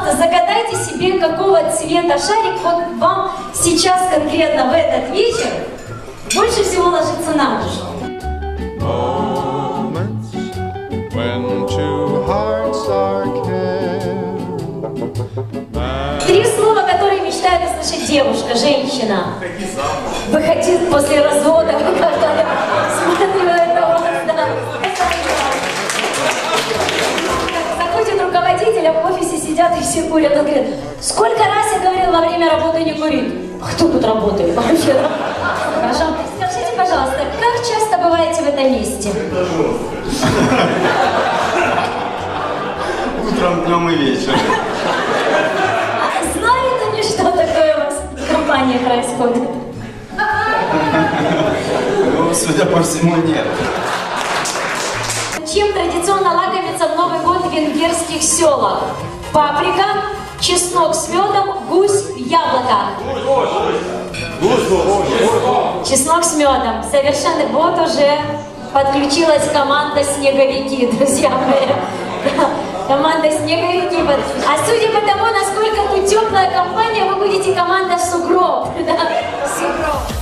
пожалуйста, загадайте себе, какого цвета шарик вот вам сейчас конкретно в этот вечер больше всего ложится на душу. Moments when two hearts are caring. 3 слова, которые мечтает услышать девушка, женщина. Выходи после развода. Смотрю это у вас, да. Заходит руководитель, а в офисе сидят и все курят. Он говорит, сколько раз я говорил во время работы не курить? А кто тут работает вообще? Хорошо. Скажите, пожалуйста, как часто бываете в этом месте? Утром, днем и вечером. Знают они, что такое у вас в компании происходит? Ну, судя по всему, нет. Чем традиционно лакомятся в Новый год в венгерских селах? Паприка, чеснок с медом, гусь в яблоках. Чеснок с медом. Совершенно. Вот уже подключилась команда «Снеговики», друзья мои. Команда «Снеговики». А судя по тому, насколько тут теплая компания, вы будете команда «Сугроб». Да? Сугроб.